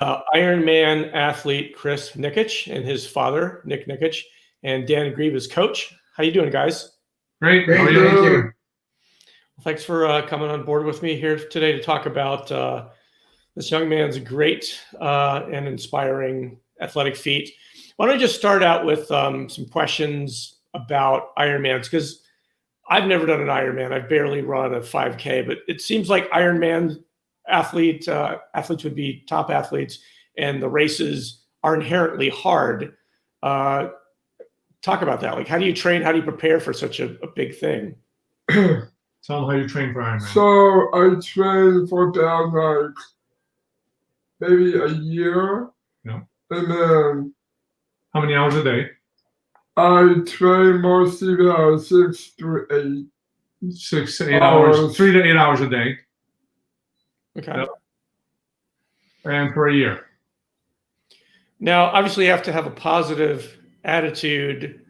Ironman athlete Chris Nikic and his father, Nik Nikic, and Dan Grieb, his coach. How you doing, guys? Great. Great. Thank you. Well, thanks for coming on board with me here today to talk about this young man's great and inspiring athletic feat. Why don't we just start out with some questions about Ironmans, because I've never done an Ironman. I've barely run a 5K, but it seems like Ironman athletes would be top athletes, and the races are inherently hard. Talk about that. Like, how do you train? How do you prepare for such a big thing? Tell them how you train for Ironman. So I trained for about like maybe a year. Yeah. And then How many hours a day? I train mostly about 6 to 8. 6 to 8 hours, 3 to 8 hours a day. Okay. Yep. And for a year. Now, obviously, you have to have a positive attitude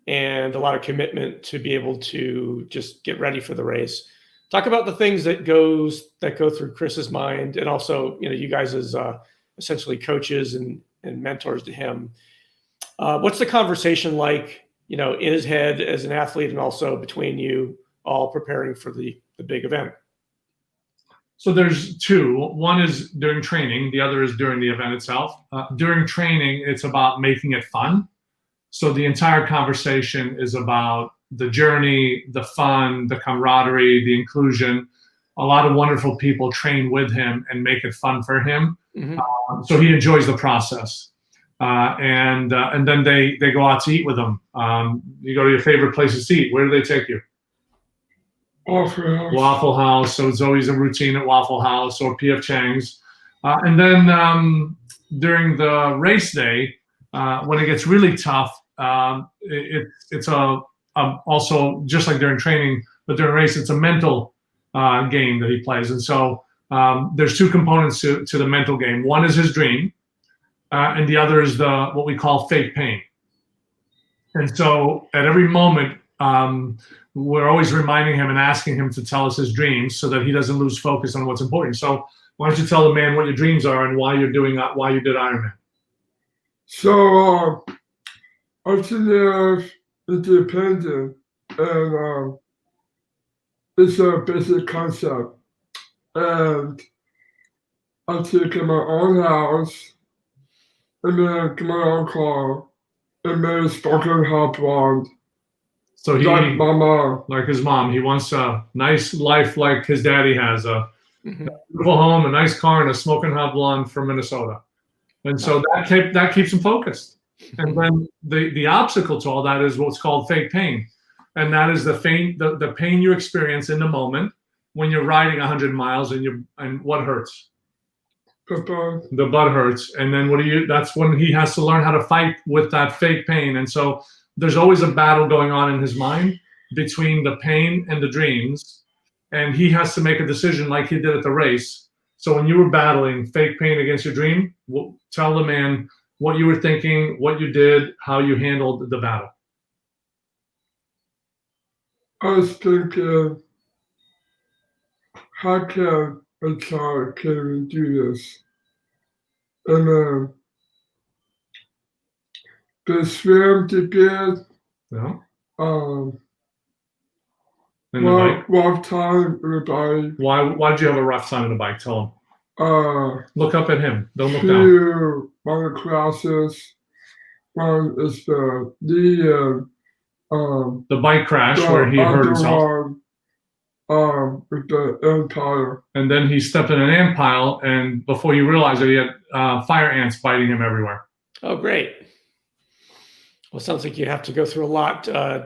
and a lot of commitment to be able to just get ready for the race. Talk about the things that go through Chris's mind, and also, you guys as essentially coaches and mentors to him. What's the conversation like, in his head as an athlete, and also between you all preparing for the big event? So there's two. One is during training. The other is during the event itself. During training, it's about making it fun. So the entire conversation is about the journey, the fun, the camaraderie, the inclusion. A lot of wonderful people train with him and make it fun for him. Mm-hmm. So he enjoys the process. And then they go out to eat with him. You go to your favorite places to eat. Where do they take you? Waffle House. Waffle House. So it's always a routine at Waffle House or P.F. Chang's. And then during the race day, when it gets really tough, it's also just like during training, but during race, it's a mental game that he plays. And so there's two components to the mental game. One is his dream, and the other is what we call fake pain. And so at every moment, we're always reminding him and asking him to tell us his dreams so that he doesn't lose focus on what's important. So why don't you tell the man what your dreams are and why you did Ironman? So I should live independent, and it's a basic concept. And I should get my own house, and then get my own car, and then sparkling hot blonde. So Like my mom. like his mom, he wants a nice life like his daddy has, a beautiful home, a nice car, and a smoking hot blonde from Minnesota. And so that keeps him focused. And then the obstacle to all that is what's called fake pain. And that is the pain you experience in the moment when you're riding 100 miles and what hurts? The butt hurts. And then that's when he has to learn how to fight with that fake pain. And so there's always a battle going on in his mind between the pain and the dreams. And he has to make a decision like he did at the race. So when you were battling fake pain against your dream, tell the man what you were thinking, what you did, how you handled the battle. I was thinking, how can a child can do this? And then the swim to get Yeah. And the bike. rough time with the bike. Why did you have a rough time on the bike? Tell him. Look up at him. Don't look down. One of the classes, one is the bike crash where he hurt himself. With the ant pile. And then he stepped in an ant pile, and before you realized it, he had fire ants biting him everywhere. Oh, great. Well, it sounds like you have to go through a lot, and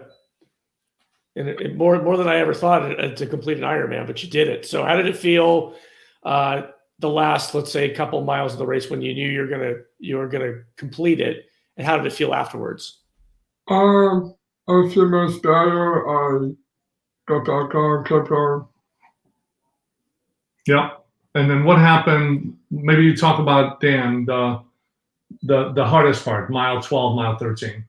more than I ever thought to complete an Ironman, but you did it. So how did it feel the last, let's say, couple miles of the race when you knew you were gonna complete it, and how did it feel afterwards? I feel much better. I got back on, kept on. Yeah. And then what happened? Maybe you talk about, Dan, the hardest part, mile 12, mile 13.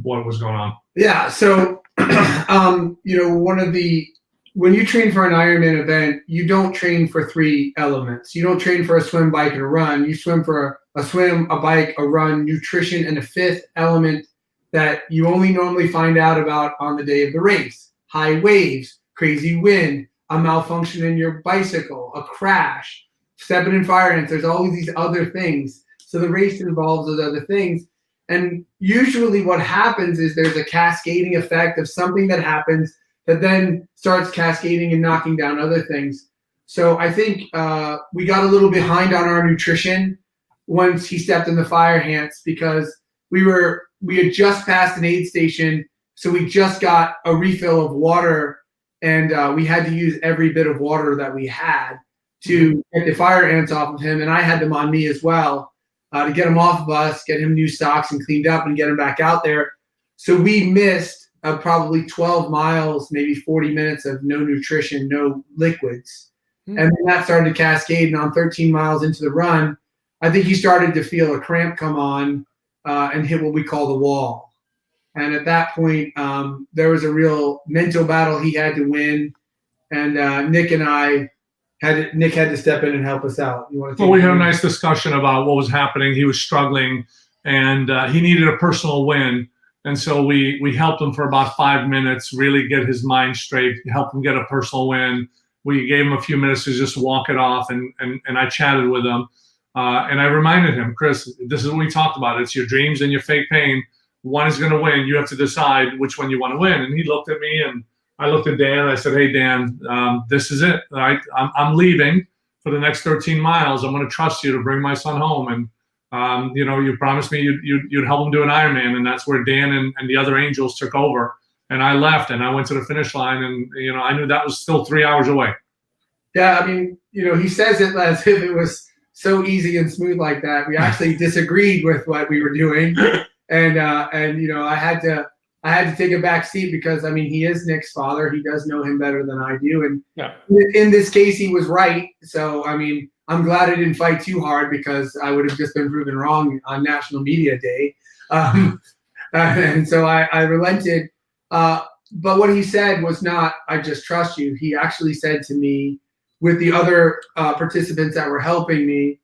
What was going on? Yeah. So, one of the when you train for an Ironman event, you don't train for 3 elements. You don't train for a swim, bike, and a run. You swim for a swim, a bike, a run, nutrition, and a 5th element that you only normally find out about on the day of the race. High waves, crazy wind, a malfunction in your bicycle, a crash, stepping in fire ants. There's all these other things. So the race involves those other things. And usually what happens is there's a cascading effect of something that happens that then starts cascading and knocking down other things. So I think we got a little behind on our nutrition once he stepped in the fire ants, because we had just passed an aid station, so we just got a refill of water, and we had to use every bit of water that we had to get the fire ants off of him, and I had them on me as well to get him off of us, get him new socks and cleaned up, and get him back out there. So we missed probably 12 miles, maybe 40 minutes of no nutrition, no liquids. And then that started to cascade, and on 13 miles into the run, I think he started to feel a cramp come on and hit what we call the wall. And at that point, there was a real mental battle he had to win, and Nick had to step in and help us out. Well, we had a nice discussion about what was happening. He was struggling, and he needed a personal win. And so we helped him for about 5 minutes, really get his mind straight, help him get a personal win. We gave him a few minutes to just walk it off, and I chatted with him. And I reminded him, Chris, this is what we talked about. It's your dreams and your fake pain. One is going to win. You have to decide which one you want to win. And he looked at me, and I looked at Dan. I said, hey, Dan, this is it. All right? I'm leaving for the next 13 miles. I'm going to trust you to bring my son home. And you promised me you'd help him do an Ironman, and that's where Dan and the other angels took over. And I left, and I went to the finish line, and I knew that was still 3 hours away. Yeah, I mean, he says it as if it was so easy and smooth like that. We actually disagreed with what we were doing, and I had to take a back seat because, I mean, he is Nick's father. He does know him better than I do, and in this case, he was right. So, I mean, I'm glad I didn't fight too hard, because I would have just been proven wrong on National Media Day. And so I relented. But what he said was not, I just trust you. He actually said to me, with the other participants that were helping me,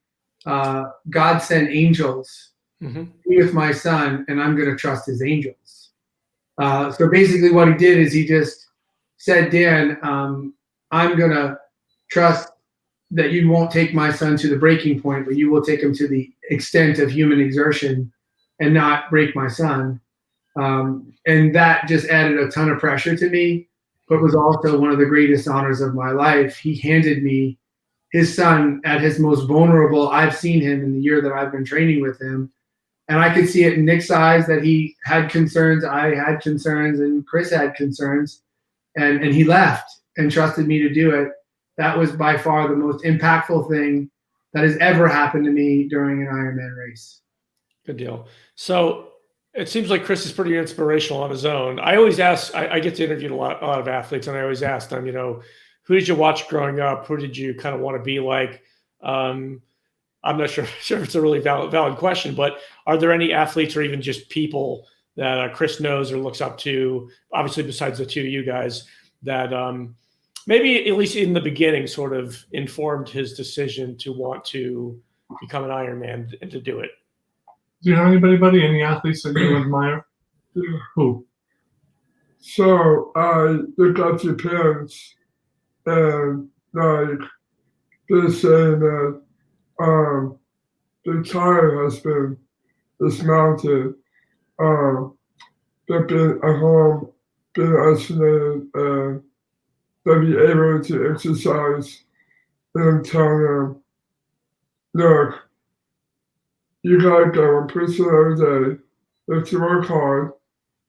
God sent angels be with my son, and I'm going to trust his angels. So basically what he did is he just said, Dan, I'm going to trust that you won't take my son to the breaking point, but you will take him to the extent of human exertion and not break my son. And that just added a ton of pressure to me, but was also one of the greatest honors of my life. He handed me his son at his most vulnerable I've seen him in the year that I've been training with him. And I could see it in Nick's eyes that he had concerns, I had concerns, and Chris had concerns. And he left and trusted me to do it. That was by far the most impactful thing that has ever happened to me during an Ironman race. Good deal. So it seems like Chris is pretty inspirational on his own. I always ask, I get to interview a lot of athletes, and I always ask them, who did you watch growing up? Who did you kind of want to be like? I'm not sure if it's a really valid question, but are there any athletes or even just people that Chris knows or looks up to, obviously besides the two of you guys, that maybe at least in the beginning sort of informed his decision to want to become an Ironman and to do it? Do you have any athletes that you admire? Yeah. Who? So I look up to parents, and they're saying that the tire has been dismounted. They've been at home, been isolated, and they'll be able to exercise. And I'm telling them, look, you gotta go and push it every day. You have to work hard,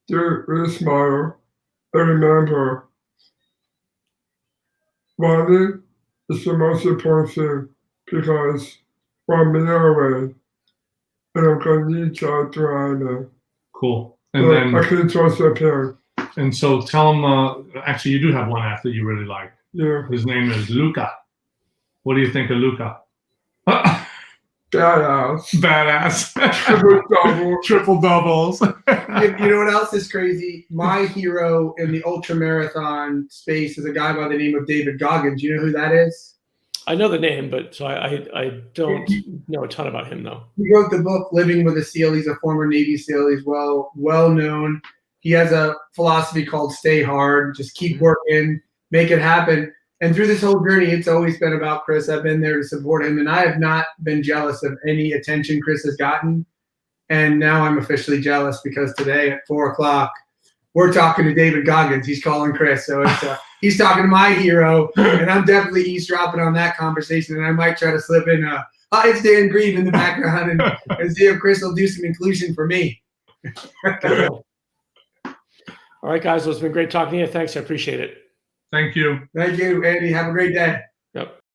do it with a smile, and remember, running is the most important thing, because we're a minute away, and I'm gonna need y'all to Ironman. Cool. And so then I can trust their parents. And so tell them, actually, you do have one athlete you really like. Yeah. His name is Luca. What do you think of Luca? badass. Badass. Triple double. Triple doubles. You know what else is crazy? My hero in the ultra marathon space is a guy by the name of David Goggins. You know who that is? I know the name, but so I don't know a ton about him though. He wrote the book Living with a SEAL. He's a former Navy SEAL. He's well known. He has a philosophy called stay hard, just keep working, make it happen. And through this whole journey, it's always been about Chris. I've been there to support him, and I have not been jealous of any attention Chris has gotten. And now I'm officially jealous because today at 4 o'clock, we're talking to David Goggins. He's calling Chris. So it's he's talking to my hero, and I'm definitely eavesdropping on that conversation. And I might try to slip in it's Dan Grieb in the background and see if Chris will do some inclusion for me. All right, guys. Well, it's been great talking to you. Thanks. I appreciate it. Thank you. Thank you, Andy. Have a great day. Yep.